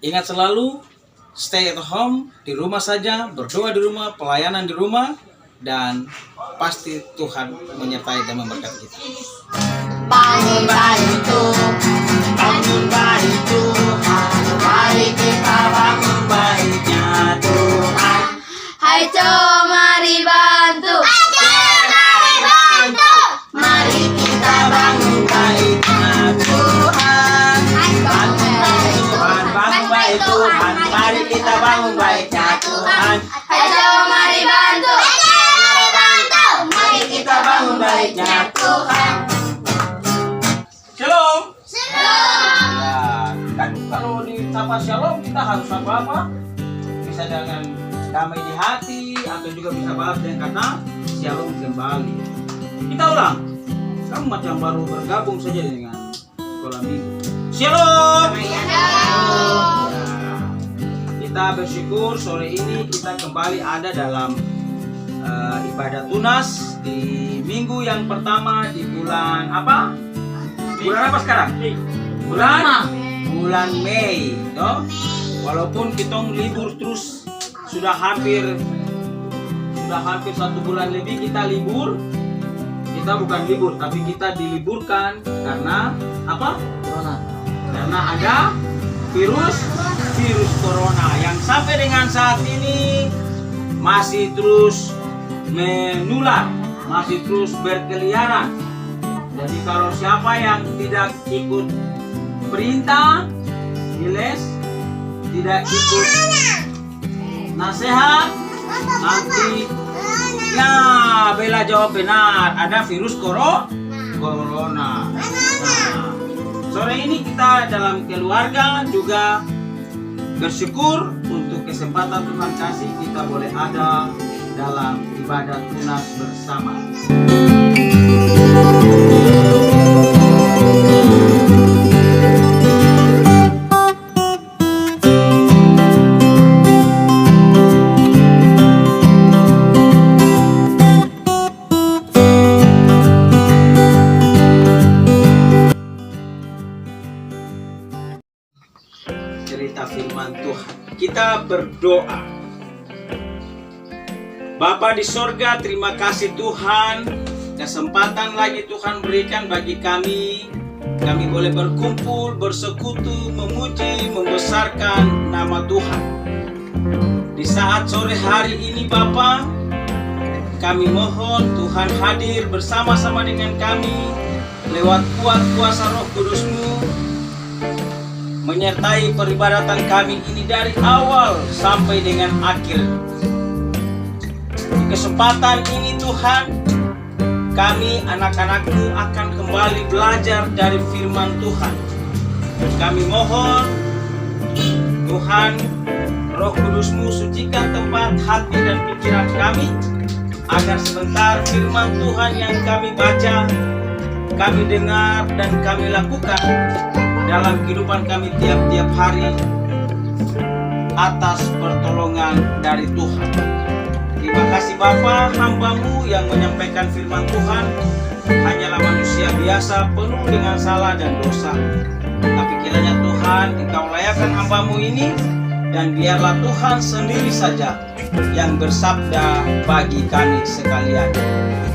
Ingat selalu, stay at home, di rumah saja, berdoa di rumah, pelayanan di rumah, dan pasti Tuhan menyertai dan memberkati kita. Bangun baik Tuhan, bangun baik Tuhan, mari kita bangun baiknya Tuhan. Hai mari bantu, mari bantu, mari kita bangun baiknya Tuhan. Bangun baik Tuhan, bangun baik Tuhan, mari kita bangun baiknya Tuhan. Hai mari bantu, mari bantu, mari kita bangun baiknya Tuhan. Shalom. Shalom. Ya, kan kalau disapa shalom kita harus apa? Bisa dengan damai di hati atau juga bisa balas dengan kata shalom kembali. Kita ulang. Kamu macam baru bergabung saja dengan sekolah minggu. Shalom. Shalom. Ya, kita bersyukur sore ini kita kembali ada dalam ibadah tunas di minggu yang pertama di bulan apa? Bulan apa sekarang? Bulan Mei, toh? Walaupun kita libur terus sudah hampir 1 bulan lebih kita libur. Kita bukan libur, tapi kita diliburkan karena apa? Corona. Karena ada virus corona yang sampai dengan saat ini masih terus menular, masih terus berkeliaran. Jadi kalau siapa yang tidak ikut perintah, Giles, tidak ikut nasihat, nanti ya Bella jawab benar, ada virus corona. Nah, sore ini kita dalam keluarga juga bersyukur untuk kesempatan Tuhan kasih kita boleh ada dalam ibadah tunas bersama. Cerita firman Tuhan. Kita berdoa. Bapa di sorga, terima kasih Tuhan. Kesempatan lagi Tuhan berikan bagi kami. Kami boleh berkumpul, bersekutu, memuji, membesarkan nama Tuhan. Di saat sore hari ini Bapa, kami mohon Tuhan hadir bersama-sama dengan kami lewat kuat kuasa Roh Kudus-Mu, menyertai peribadatan kami ini dari awal sampai dengan akhir. Di kesempatan ini Tuhan, kami anak-anak-Mu akan kembali belajar dari firman Tuhan. Kami mohon Tuhan, Roh Kudus-Mu sucikan tempat hati dan pikiran kami, agar sebentar firman Tuhan yang kami baca, kami dengar dan kami lakukan dalam kehidupan kami tiap-tiap hari atas pertolongan dari Tuhan. Terima kasih Bapa, hamba-Mu yang menyampaikan firman Tuhan hanyalah manusia biasa penuh dengan salah dan dosa. Tapi kiranya Tuhan Engkau layakkan hamba-Mu ini, dan biarlah Tuhan sendiri saja yang bersabda bagi kami sekalian.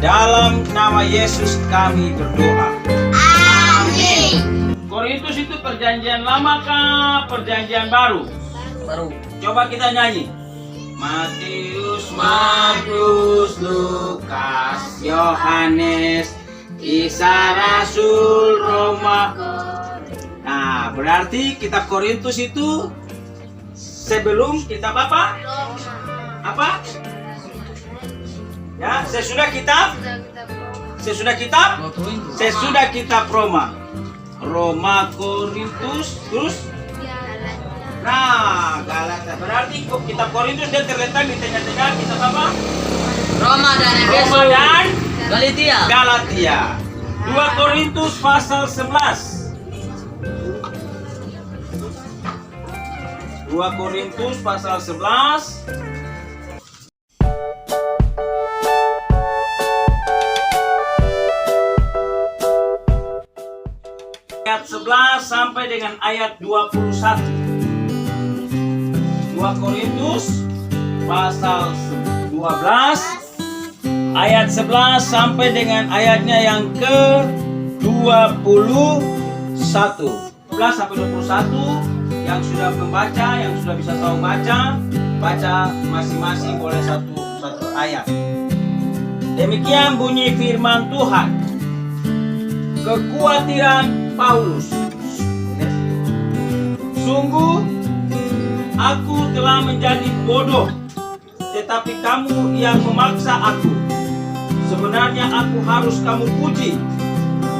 Dalam nama Yesus kami berdoa. Amin. Korintus itu perjanjian lama kah perjanjian baru? Baru. Coba kita nyanyi. Matius, Markus, Lukas, Yohanes, Kisah Rasul, Roma. Nah, berarti kitab Korintus itu sebelum kitab apa? Apa? Ya, sesudah kitab sesudah kitab Roma. Roma, Korintus, terus nah, Galata. Berarti kitab Korintus dia terletak di tengah-tengah kitab apa? Roma dan Efesus. Roma dan Galatia. 2 Korintus pasal 11. 2 Korintus pasal 11. Ayat 11 sampai dengan ayat 21. 2 Korintus pasal 12 ayat 11 sampai dengan ayatnya yang ke-21. 11 sampai 21. Yang sudah membaca, yang sudah bisa tahu baca masing-masing boleh satu ayat. Demikian bunyi firman Tuhan. Kekhawatiran Paulus. Sungguh aku telah menjadi bodoh, tetapi kamu yang memaksa aku. Sebenarnya aku harus kamu puji,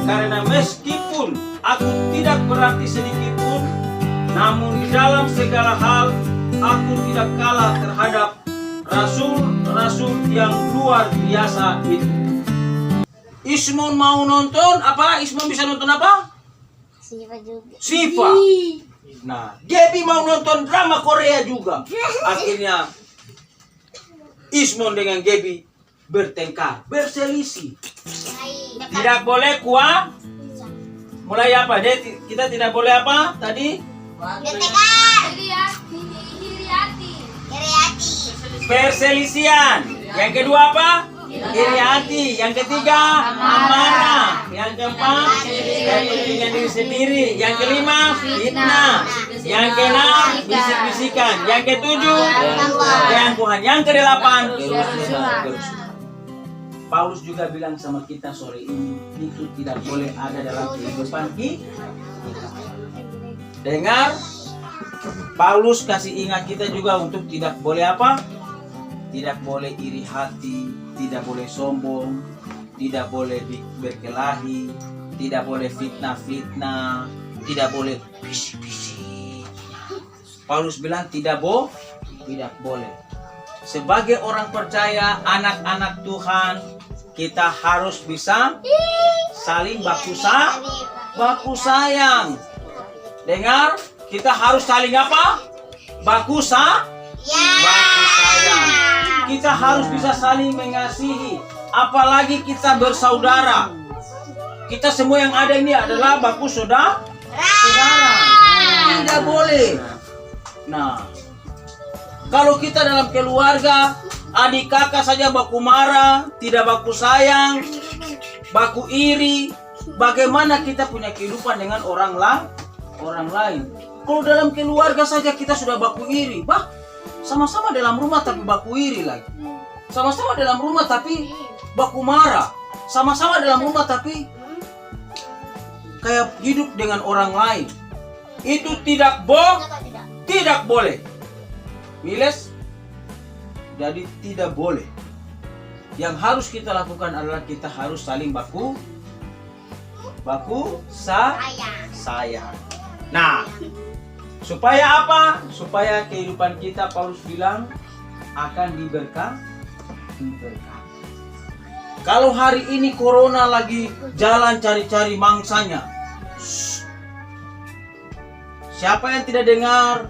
karena meskipun aku tidak berarti sedikit pun, namun di dalam segala hal aku tidak kalah terhadap rasul-rasul yang luar biasa itu. Ismon mau nonton apa? Ismon bisa nonton apa? Siva juga. Siva. Nah, Gaby mau nonton drama Korea juga. Akhirnya Ismon dengan Gaby bertengkar, berselisih. Tidak boleh kuah. Mulai apa? Kita tidak boleh apa tadi? Perselisihan. Yang kedua apa? Iri hati. Yang ketiga amarah. Yang keempat kepentingan diri sendiri. Yang kelima fitnah. Yang keenam bisik-bisikan. Yang ketujuh keangkuhan. Yang kedelapan kerusuhan. Paulus juga bilang sama kita sore ini, itu tidak boleh ada dalam kehidupan kita. Dengar, Paulus kasih ingat kita juga untuk tidak boleh apa? Tidak boleh iri hati, tidak boleh sombong, tidak boleh berkelahi, tidak boleh fitnah-fitnah, tidak boleh bisik-bisik. Paulus bilang tidak boleh. Sebagai orang percaya, anak-anak Tuhan, kita harus bisa saling baku sayang. Dengar, kita harus saling apa? Baku sayang. Kita harus bisa saling mengasihi. Apalagi kita bersaudara. Kita semua yang ada ini adalah baku saudara. Tidak boleh. Nah, kalau kita dalam keluarga, adik kakak saja baku marah, tidak baku sayang, baku iri, bagaimana kita punya kehidupan dengan orang lain? Kalau dalam keluarga saja kita sudah baku iri, sama-sama dalam rumah tapi baku iri lagi. Sama-sama dalam rumah tapi baku marah. Sama-sama dalam rumah tapi kayak hidup dengan orang lain. Itu tidak boleh. Miles, jadi tidak boleh. Yang harus kita lakukan adalah kita harus saling baku sayang. Nah, supaya apa? Supaya kehidupan kita, Paulus bilang, akan diberkati. Kalau hari ini corona lagi jalan cari-cari mangsanya, siapa yang tidak dengar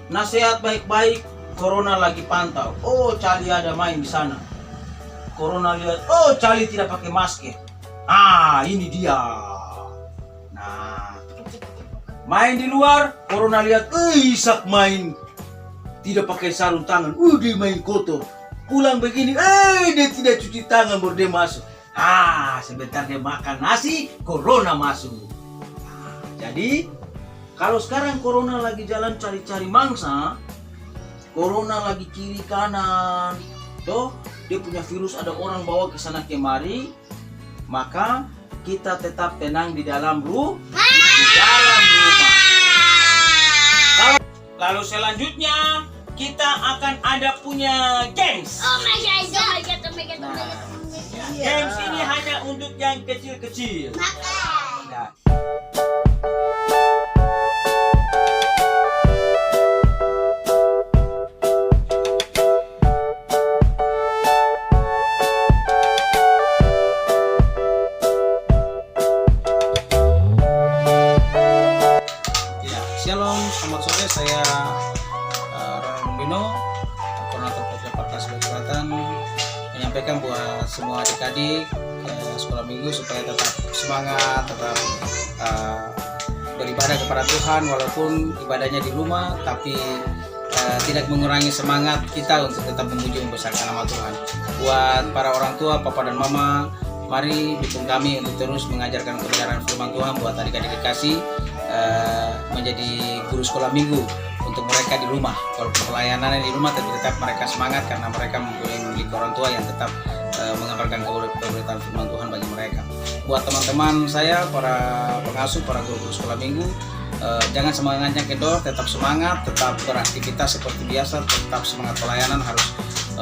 nasihat baik-baik? Corona lagi pantau. Oh, Cali ada main di sana. Corona lihat, oh Cali tidak pakai masker. Ini dia. Nah, main di luar, Corona lihat, Isak main tidak pakai sarung tangan. Dia main kotor. Pulang begini, dia tidak cuci tangan baru dia masuk. Sebentar dia makan nasi, Corona masuk. Jadi, kalau sekarang Corona lagi jalan cari-cari mangsa, Corona lagi kiri kanan, dia punya virus, ada orang bawa ke sana kemari, maka kita tetap tenang di dalam rumah. Lalu selanjutnya kita akan ada punya games. Oh my god. Games ini hanya untuk yang kecil-kecil. Nah. Shalom, selamat sore. Saya Ronald Bino, koordinator Pokja Parkas Selatan, menyampaikan buat semua adik-adik sekolah minggu supaya tetap semangat, tetap beribadah kepada Tuhan walaupun ibadahnya di rumah, tapi tidak mengurangi semangat kita untuk tetap memuji membesarkan nama Tuhan. Buat para orang tua, papa dan mama, mari dukung kami untuk terus mengajarkan kebenaran firman Tuhan buat adik-adik dikasih menjadi guru sekolah minggu untuk mereka di rumah. Kalau pelayanannya di rumah tetap mereka semangat karena mereka memiliki orang tua yang tetap mengabarkan pemberitaan firman Tuhan bagi mereka. Buat teman-teman saya, para pengasuh, para guru-guru sekolah minggu, jangan semangatnya kendor, tetap semangat, tetap beraktivitas seperti biasa, tetap semangat pelayanan harus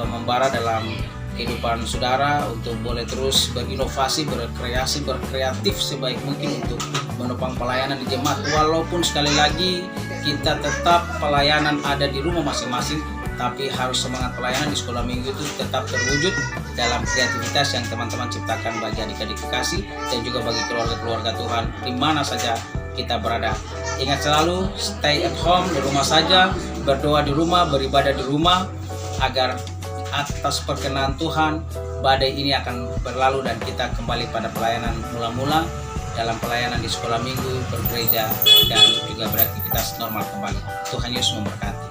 membara dalam kehidupan saudara untuk boleh terus berinovasi, berkreasi, berkreatif sebaik mungkin untuk menopang pelayanan di jemaat. Walaupun sekali lagi kita tetap pelayanan ada di rumah masing-masing, tapi harus semangat pelayanan di sekolah minggu itu tetap terwujud dalam kreativitas yang teman-teman ciptakan bagi adik-adik kekasih dan juga bagi keluarga-keluarga Tuhan di mana saja kita berada. Ingat selalu, stay at home, di rumah saja, berdoa di rumah, beribadah di rumah, agar atas perkenan Tuhan badai ini akan berlalu dan kita kembali pada pelayanan mula-mula dalam pelayanan di sekolah minggu, bergereja, dan juga beraktivitas normal kembali. Tuhan Yesus memberkati.